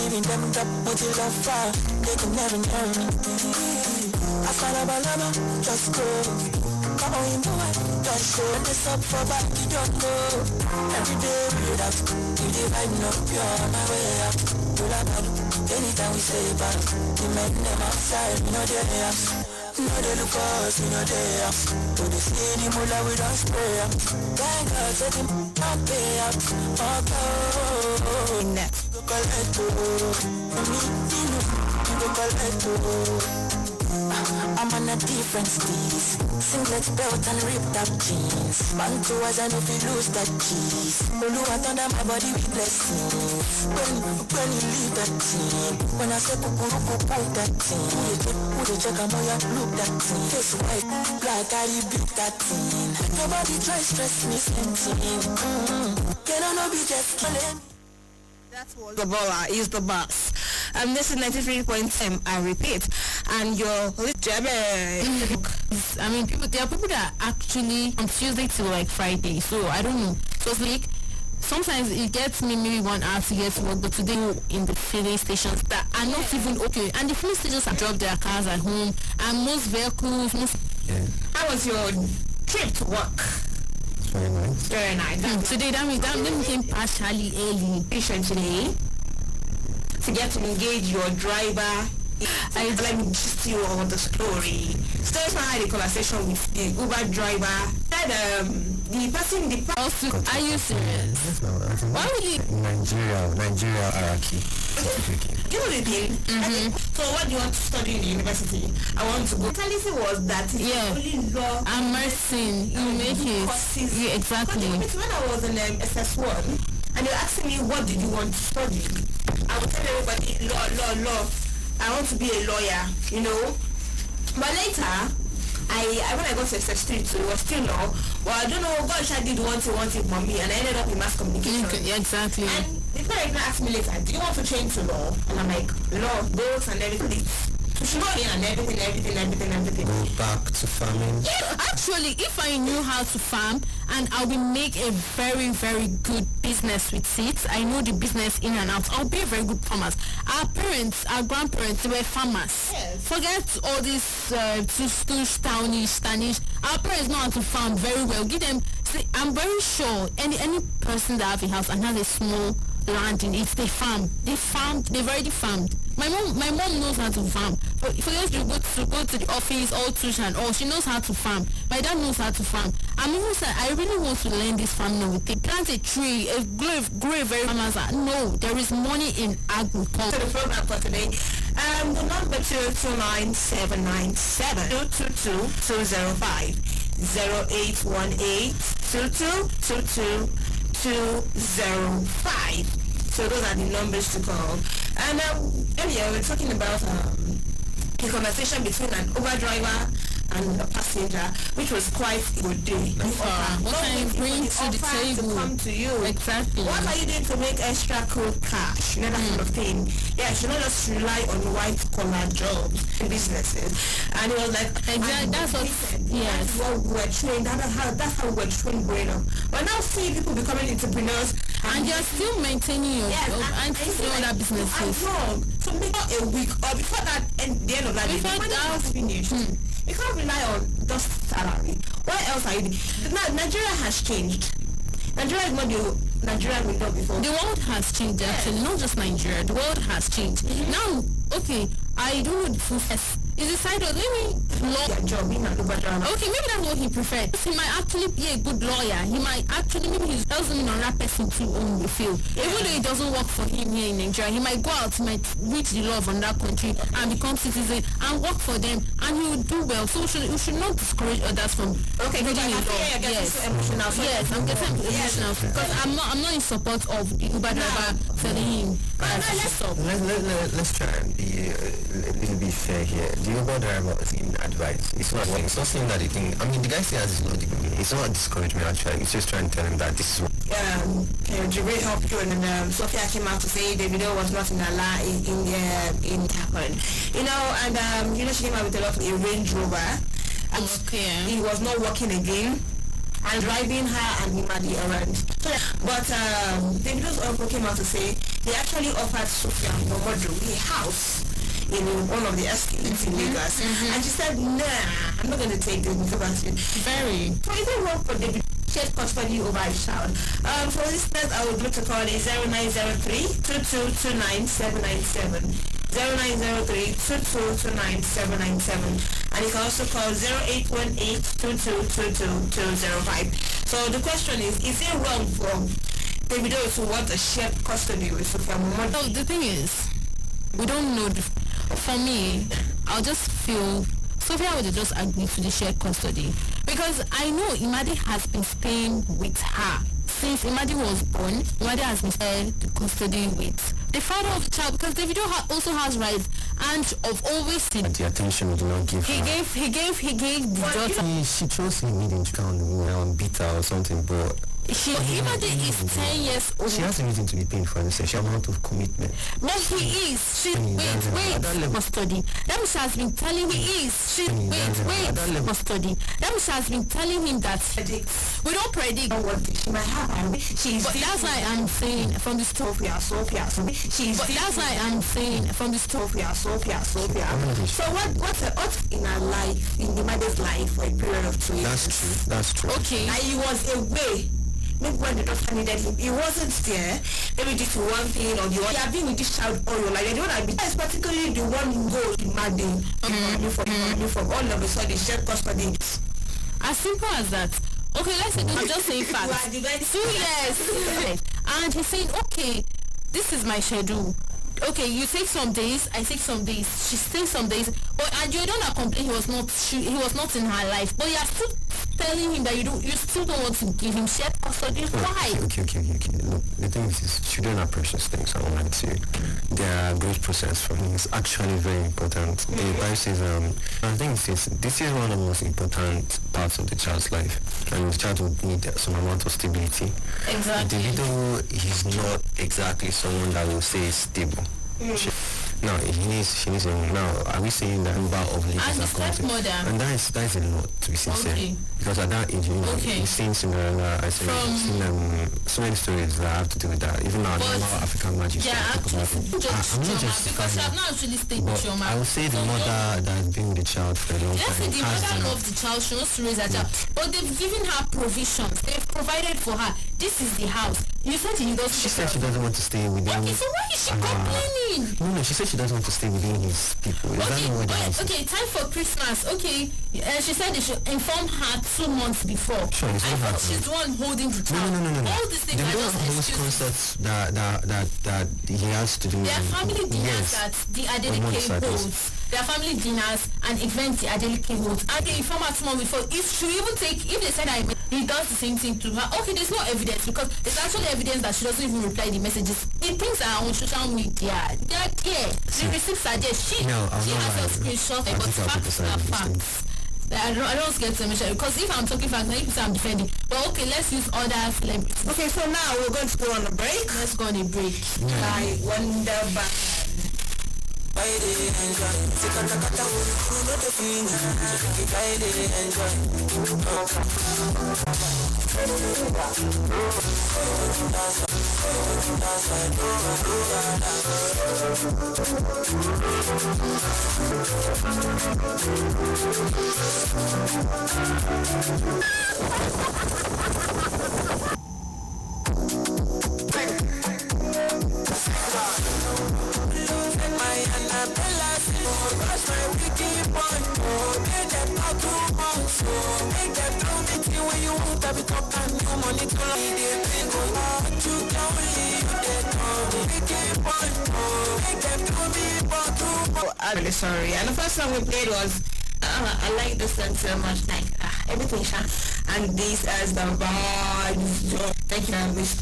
giving them the booty love fire. They can never near me. I find a balaba, just go. Come on, you know what? Just show this up for back, you don't go. Every day we do that. You the vibe no pure, my way up. Do that bad. Anytime we say back, we make them outside, we know they are. No they look us, we know they are. To the city, mula we don't spray up. Thank God, say them not pay up. Oh, next, you go collect to. For me, you go collect to. I'm on a different steez. Singlet belt and ripped up jeans. Man to us and if you lose that cheese. Olu under my body with blessings. When you leave that team. When I say kukuru kuku that team. Who they check on ya look that team. Face white, black, I beat that team. Nobody try stress me same. Can I not be just killing? That was the baller is the boss. This is 93.10. I repeat, and your I mean, there are people that are actually on Tuesday till like Friday, so I don't know. So it's like sometimes it gets me maybe 1 hour to get to work, but today in the filling stations that are not even okay, and the filling stations have dropped their cars at home, and most vehicles. How was your trip to work? Very nice. Very nice. Today that means came partially early. Patiently to get to engage your driver. Let me just you on the story. So I had a conversation with the Uber driver. Said the person, are you serious? Why would you? Nigeria Araki. You know the thing? So what do you want to study in the university? I want to go. The policy was that only law and nursing. You make it. Yeah, exactly. When I was in SS1 and they were asking me what did you want to study, I would tell everybody law. I want to be a lawyer, you know. But later, when I got to SS3 too, it was still law. Well, I don't know, gosh, I did one thing for me, and I ended up in mass communication. Yeah, exactly. And the parent asked me later, do you want to change to law? And I'm like, law, books and everything. So she got in and everything. Go back to farming. Yeah, actually, if I knew how to farm, and I will make a very, very good business with seeds. I know the business in and out. I'll be a very good farmer. Our parents, our grandparents, they were farmers. Yes. Forget all this townish. Our parents know how to farm very well. Give them. See, I'm very sure any person that have a house and has a small land in it, they've already farmed. My mom knows how to farm. But if you go to the office, all tuition and all, she knows how to farm. My dad knows how to farm. I'm even saying I really want to learn this farming with it. Plant a tree, grow a very farmers. No, there is money in agriculture. So the program for today, the number 229-797 222-205 0818 222-205. So those are the numbers to call. And earlier we were talking about a conversation between an Uber driver and a passenger, which was quite a good day. What can you bring to the table? To come to you. Exactly. What are you doing to make extra cool cash? You know, that kind of thing. Yeah, you should not just rely on white collar jobs and businesses. And it was like, exactly. That's what we're trained. That's how we're trained growing up. But now see people becoming entrepreneurs, and you're still maintaining your job and still doing that businesses. So before a week or before that, and the end of that day, when that's finished. You can't rely on just salary. What else are you doing? Now, Nigeria has changed. Nigeria is not the Nigeria we know before. The world has changed, actually, not just Nigeria. The world has changed. Now, okay, I don't know the full test. Is it side of maybe lawyer job being an Uber driver? Okay, maybe that's what he preferred. He might actually be a good lawyer. He might actually, maybe he doesn't know that person to own the field. Even though it doesn't work for him here in Nigeria, he might go out, he might reach the law from that country and become citizen and work for them, and he will do well. So we should not discourage others from reading the law. Yes, emotional. Yes, I'm getting emotional because I'm not in support of the Uber driver telling him let's try and be a little bit fair here. The Uber driver is in advice. It's not saying that the thing. I mean, the guy still has his logic. It's not discouragement actually. It's just trying to tell him that this is what. Jibril helped you, and Sophia came out to say the video was not in Allah in happened. You know, and she came out with a lot of a Range Rover. He was not working again. And driving her and him at the errand. But Davido also came out to say They actually offered Sophia Momodu a house in one of the estates in Lagos. And she said, nah, I'm not going to take this because Very. so is it wrong for David shared custody over a child? For listeners, I would look to call it 0903-2229-797. 0903-2229-797. And you can also call 0818-2222-205. So the question is it wrong for Davido to want a shared custody with Sophia Momodu? So the thing is, we don't know. For me, I'll just feel Sophia would just agree to the shared custody because I know Imadi has been staying with her since Imadi was born. Imadi has been shared the custody with the father of the child because Davido also has rights and of always seen. And the attention we do not give He her. gave the daughter. She chose him in town, beat her or something, but Imadi is 10 years old. she has a reason to be paying for an essential amount of commitment. But he is. Wait. Custody. That means she has been telling he is. Wait. Custody. That means she has been telling him that we don't predict. She might have. But that's why I'm saying from the story. Sophia. But that's why I'm saying from the story. Sophia. So what's in her life, in the mother's life for a period of 2 years? That's true. Okay. And he was away. Maybe when the doctor needed him, he wasn't there. Maybe due to one thing or the other. You have been with this child all your life. They don't have been. That's particularly the one who goes in Madden. From all of a sudden, shared custody. As simple as that. Okay, let's say I'm just saying facts. 2 years. And he's saying, okay, this is my schedule. Okay, you take some days, I take some days. She stays some days. But and you don't complain he was not in her life. But you are still telling him that you still don't want to give him shared custody. Why? Okay. Look, the thing is children are precious things. I want to say they are a great process for me. It's actually very important. The advice is I think this is one of the most important parts of the child's life, and the child would need some amount of stability. Exactly. Davido, he's not exactly someone that will say is stable. No, she needs him. Now, are we saying that number of ladies And the are coming? stepmother. And that is a lot, to be sincere. Okay. Because at that age, Okay. you've seen Cinderella, I've seen so many stories that have to do with that. Even our normal African magic. Yeah, story, actually, I'm not because justifying you have it. not actually stayed But with your mom. I would say the mother that has been with the child for a long Let's say time the has mother the- loves the child, she wants to raise her child. But they've given her provisions. They've provided for her. This is the house. You said he doesn't. She said she doesn't want to stay within. Okay, so why is she complaining? No, she said she doesn't want to stay within his people. Is that what it is? Okay, time for Christmas. Okay, she said they should inform her 2 months before. Sure, it's I not thought her she's the one holding the child. No. All these things They are don't just have those excuses. concepts that he has to do. There are family dinners Yes. that the Adeleke Among the holds. There are family dinners and events the Adeleke holds. And they inform her 2 months before. If she even if they said he does the same thing to her, okay, there's no evidence because there's actually evidence that she doesn't even reply the messages. The things are on social media. They are there. The receipts are there. She has a screenshot, but facts are facts. I don't get to mention because if I'm talking facts, I I'm defending. But okay, let's use other celebrities. Okay, so now we're going to go on a break. Let's go on a break. I wonder back. I'm really sorry. And the first song we played was I like this song so much, like everything, and this as the vibes. Thank you very much.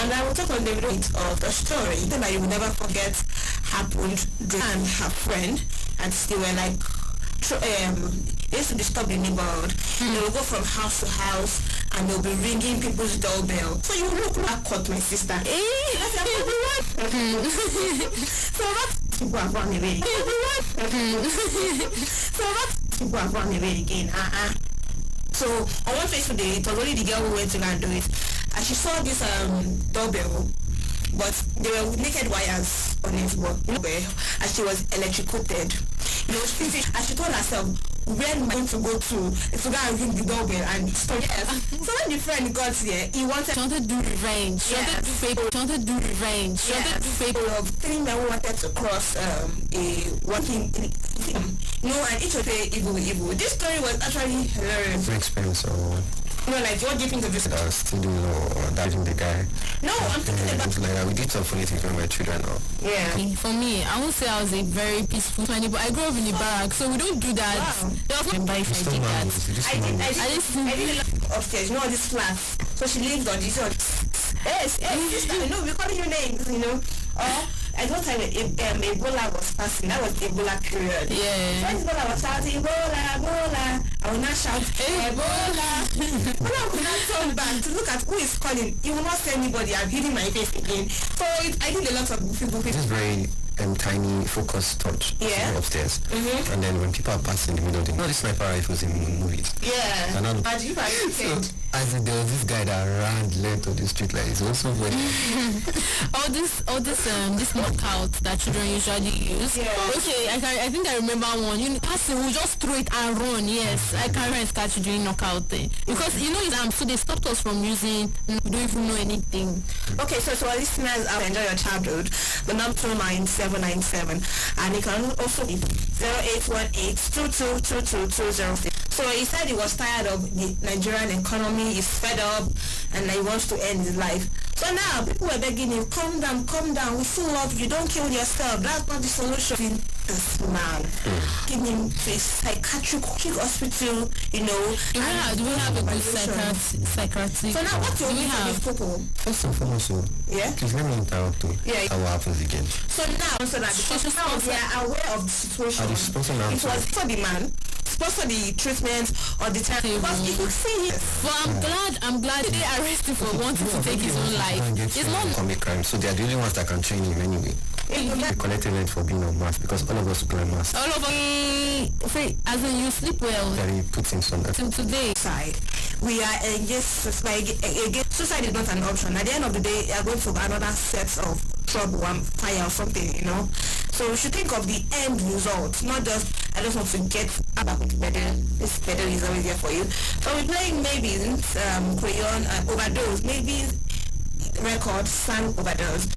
And I will talk on the bit of the story that you will never forget happened and her friend, and still were like they used to disturb the neighborhood. They will go from house to house and they'll be ringing people's doorbell. So you look like caught my sister. So that's people have run away. So that's people have run away again. So on one Facebook day, it was only the girl who went to go and do it, and she saw this doorbell but there were naked wires on it, but and she was electrocuted. And she told herself, where am I going to go to go and ring the doorbell and stop? Yes. So when the friend got here, he wanted to do revenge. She wanted to do revenge. She wanted to do favor. 3 men who wanted to cross a walking, and each of the evil. This story was actually hilarious. Experience or like what do you think of this? Stealing or diving the guy. No, I'm thinking about like that. We did some funny things when we were children now. Yeah. For me, I won't say I was a very peaceful family, but I grew up in the barrack, so we don't do that. Wow. There was no if I did that. I did a lot upstairs, all these flats. So she lived on this. Yes, sister, we call you names, at one time Ebola was passing. That was the Ebola period. Yeah. When Ebola was shouting, Ebola, I will not shout, Ebola. Ebola could not turn back to look at who is calling. He will not see anybody. I'm hitting my face again. So I did a lot of people. This is very tiny focused touch upstairs. And then when people are passing in the middle of the sniper rifles in movies. Yeah. And there was this guy that ran length of the street like it's also very all this knockout that children usually use. Yeah. Okay, I think I remember one. Passing will just throw it and run. Yes, I can't remember start doing knockout thing because so they stopped us from using. We don't even know anything. Okay, so our listeners enjoy your childhood. The number 29797, and it can also be 0818-2222-206. So he said he was tired of the Nigerian economy, he's fed up, and he wants to end his life. So now people were begging him, calm down, we still love you, don't kill yourself, that's not the solution. This man, give him to a psychiatric hospital, Do we have a good psychiatric? So now what do we have? First and foremost, please let me interrupt you. How happens again? So now, because now we are aware of the situation, it was for the man, sponsor the treatment or the time. Because if you see it. Well, I'm glad they arrested for wanting to take his own life. It's not commit crime, so they are the only ones that can train him anyway. They collected it for being on mask because all of us wear masks. All of us, as in you sleep well. That he puts in some today. We are against suicide. Suicide is not an option. At the end of the day, you are going to another set of trouble, fire or something, So we should think of the end result, not just I just want to get back with better. This better is always there for you. So we're playing maybe Crayon Overdose, maybe record Sang Overdose.